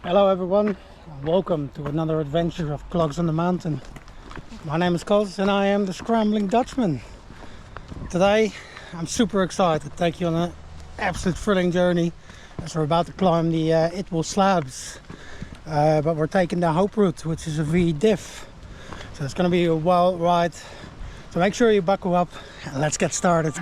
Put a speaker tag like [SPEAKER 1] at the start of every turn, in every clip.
[SPEAKER 1] Hello everyone, and welcome to another adventure of Clogs on the Mountain. My name is Cos and I am the Scrambling Dutchman. Today I'm super excited to take you on an absolute thrilling journey as we're about to climb the Idwal Slabs. But we're taking the Hope route, which is a VDIFF. So it's going to be a wild ride. So make sure you buckle up and let's get started.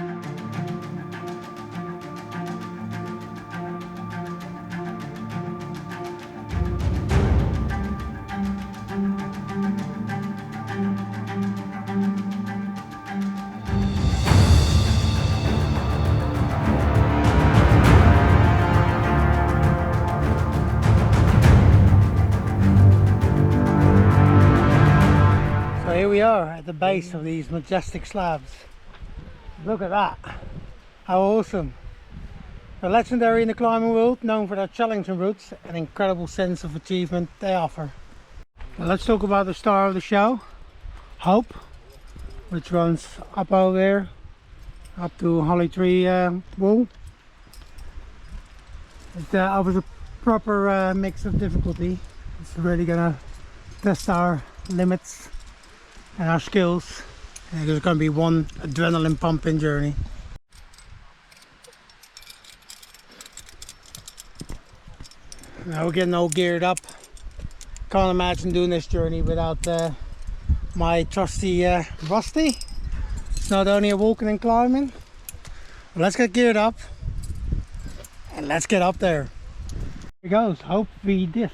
[SPEAKER 1] So here we are at the base of these majestic slabs. Look at that, how awesome. They're legendary in the climbing world, known for their challenging routes and incredible sense of achievement they offer. Now let's talk about the star of the show, Hope, which runs up over there, up to Holly Tree Wall. It offers a proper mix of difficulty. It's really gonna test our limits and our skills. There's going to be one adrenaline pumping journey. Now we're getting all geared up. Can't imagine doing this journey without my trusty Rusty. It's not only a walking and climbing. But let's get geared up and let's get up there. Here goes, Hope VDIFF.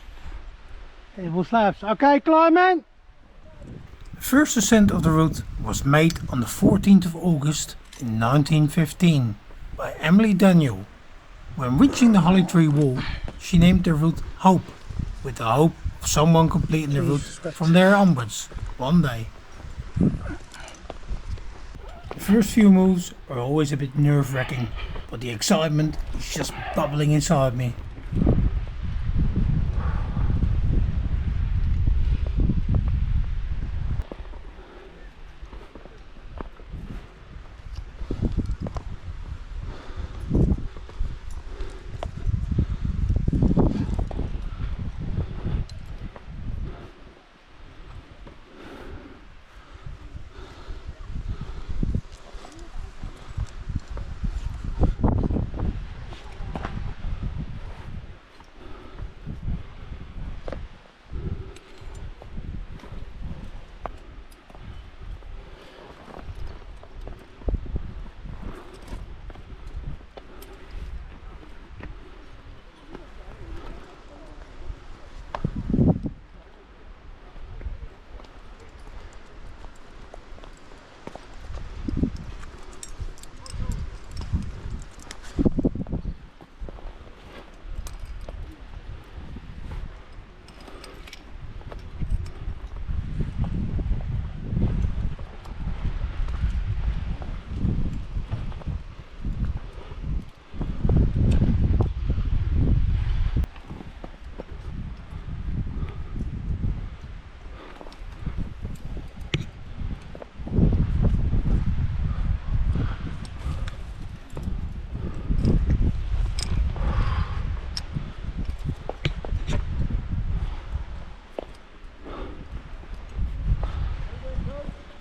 [SPEAKER 1] Idwal Slabs. Okay, climbing! The first ascent of the route was made on the 14th of August in 1915 by Emily Daniell. When reaching the Holly Tree Wall, she named the route Hope, with the hope of someone completing the route from there onwards one day. The first few moves are always a bit nerve-wracking, but the excitement is just bubbling inside me.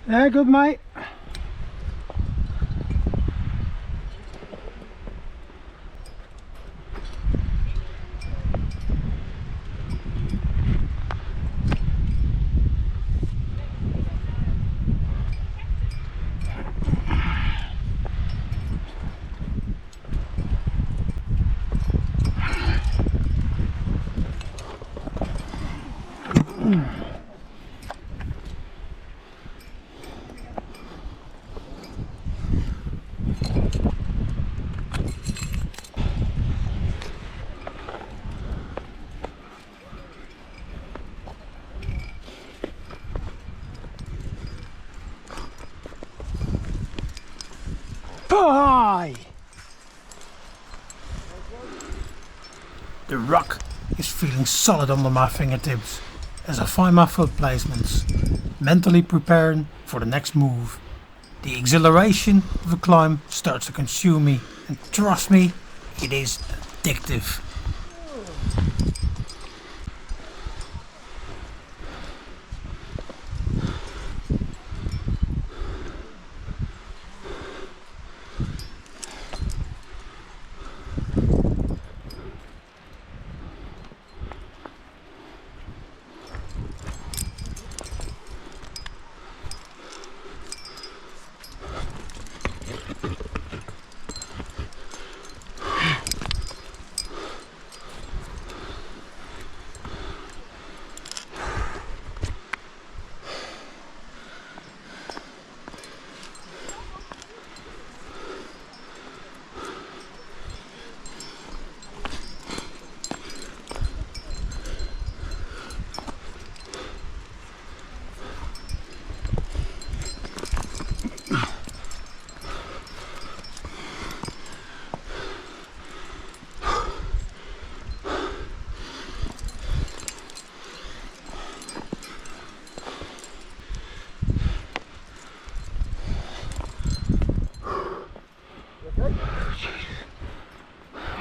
[SPEAKER 1] Yeah, good mate. Hi! The rock is feeling solid under my fingertips as I find my foot placements, mentally preparing for the next move. The exhilaration of the climb starts to consume me, and trust me, it is addictive.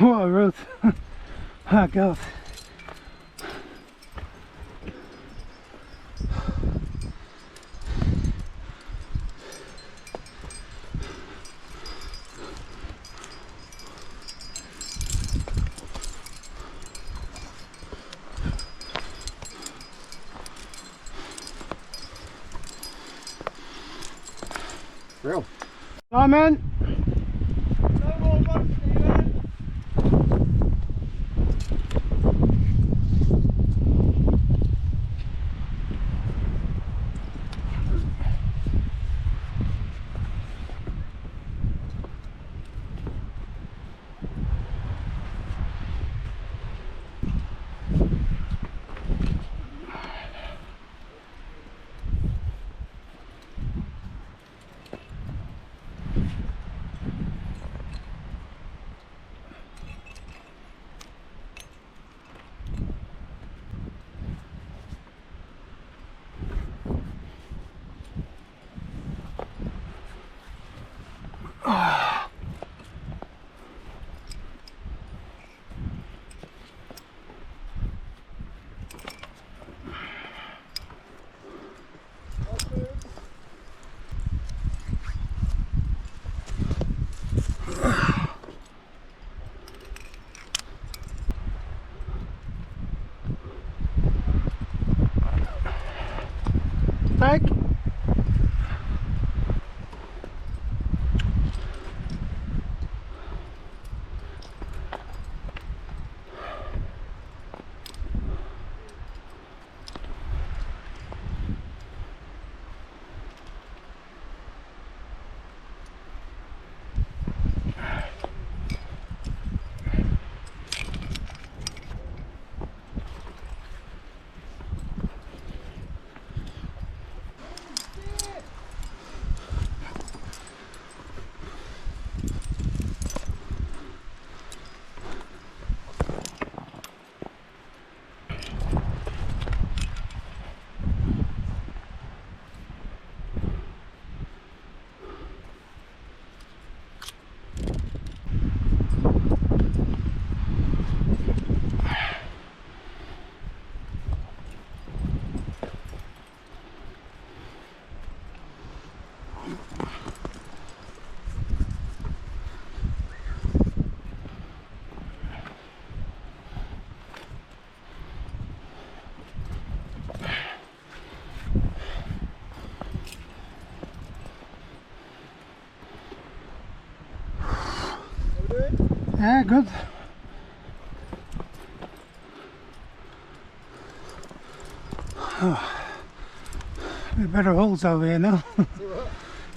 [SPEAKER 1] What a route. Oh god.
[SPEAKER 2] Real.
[SPEAKER 1] Come in. Take. Yeah, good. Oh, a bit better holes over here now.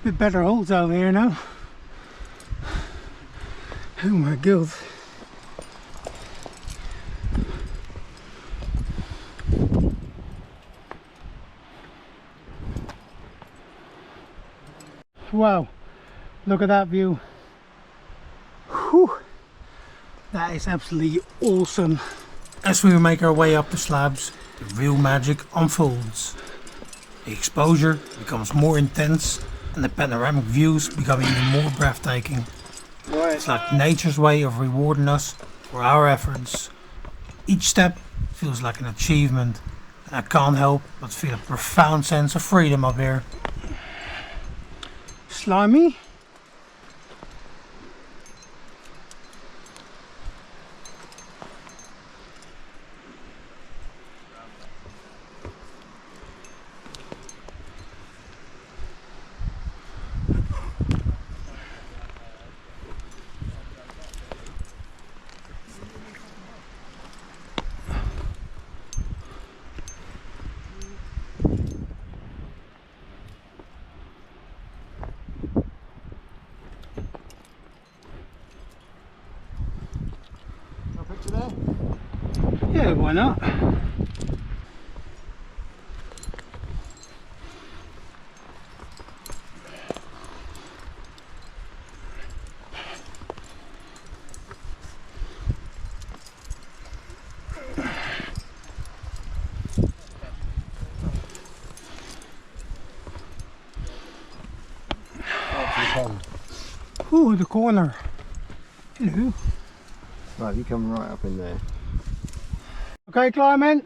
[SPEAKER 1] Bit better holes over here now. Oh my god. Wow, look at that view. Whew. That is absolutely awesome. As we make our way up the slabs, the real magic unfolds. The exposure becomes more intense and the panoramic views become even more breathtaking. It's like nature's way of rewarding us for our efforts. Each step feels like an achievement, and I can't help but feel a profound sense of freedom up here. Slimy? Yeah, why not? Ooh, the corner. Hello.
[SPEAKER 2] Right, you come right up in there.
[SPEAKER 1] Okay, climbing.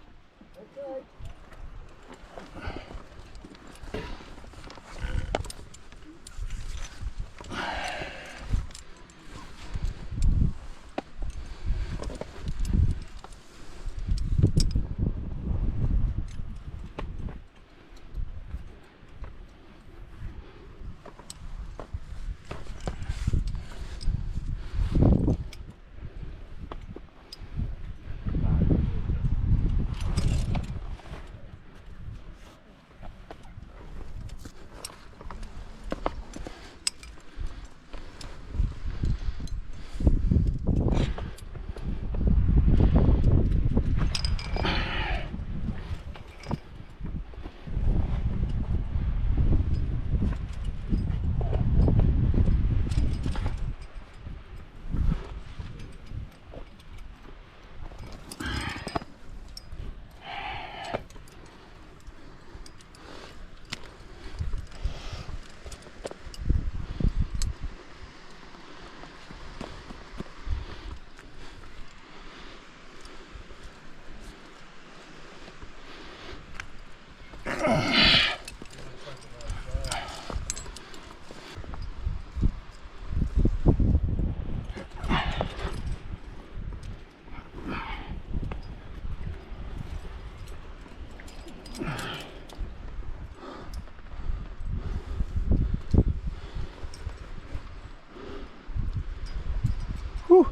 [SPEAKER 1] Whew.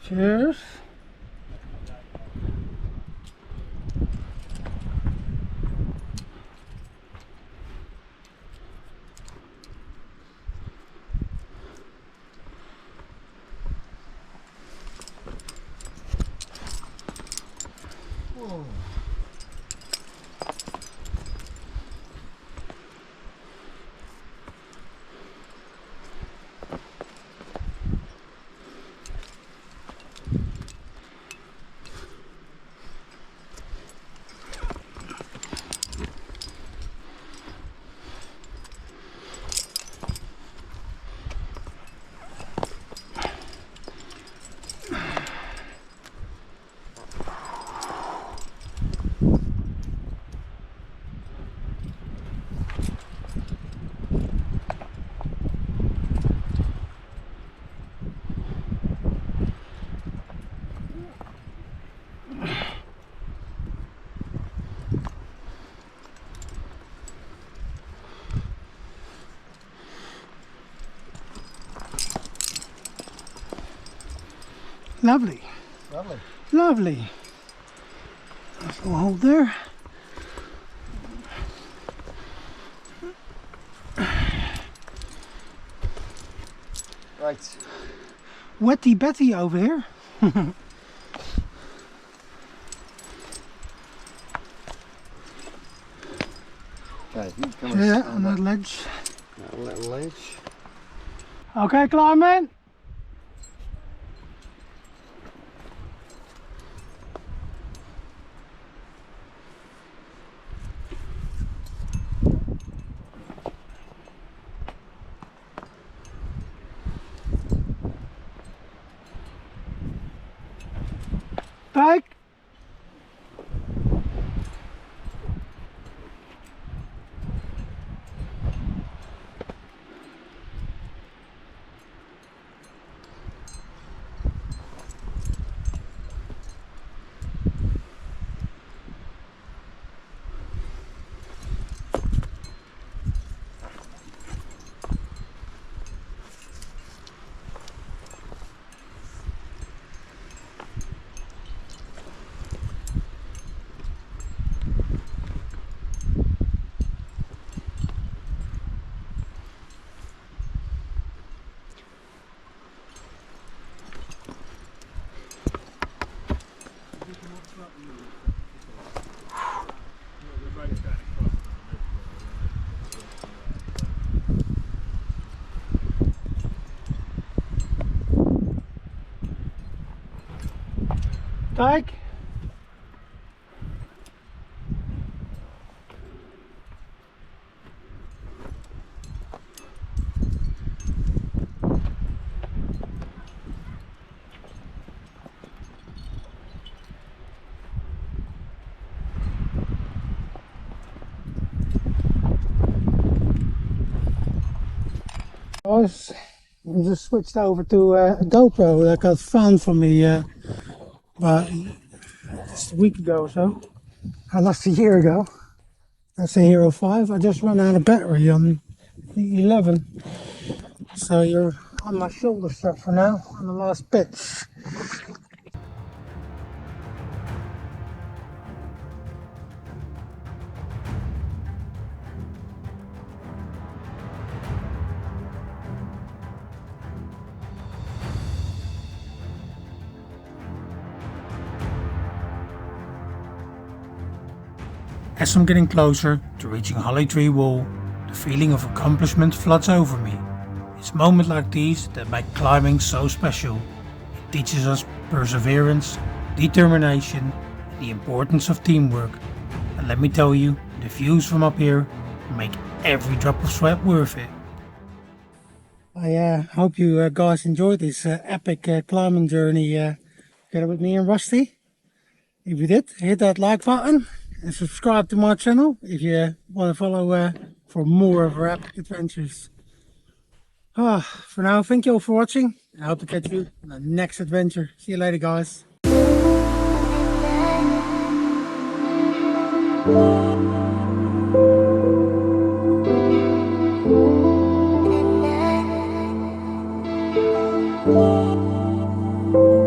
[SPEAKER 1] Cheers.
[SPEAKER 2] Whoa.
[SPEAKER 1] Lovely.
[SPEAKER 2] Lovely.
[SPEAKER 1] Lovely. Nice little hold there.
[SPEAKER 2] Right.
[SPEAKER 1] Wetty Betty over here.
[SPEAKER 2] Okay, you come
[SPEAKER 1] Yeah,
[SPEAKER 2] on
[SPEAKER 1] on that ledge.
[SPEAKER 2] that little ledge.
[SPEAKER 1] Okay, climbing. Take. Take. guys. I just switched over to a GoPro that got found for me about just a week ago or so. I lost a year ago. That's a Hero 5. I just ran out of battery on the 11. So you're on my shoulder strap for now on the last pitch. As I'm getting closer to reaching Holly Tree Wall, the feeling of accomplishment floods over me. It's moments like these that make climbing so special. It teaches us perseverance, determination, and the importance of teamwork. And let me tell you, the views from up here make every drop of sweat worth it. I hope you guys enjoyed this epic climbing journey together with me and Rusty. If you did, hit that like button and subscribe to my channel if you want to follow for more of our epic adventures. For now, thank you all for watching. I hope to catch you on the next adventure. See you later, guys.
[SPEAKER 3] Thank you.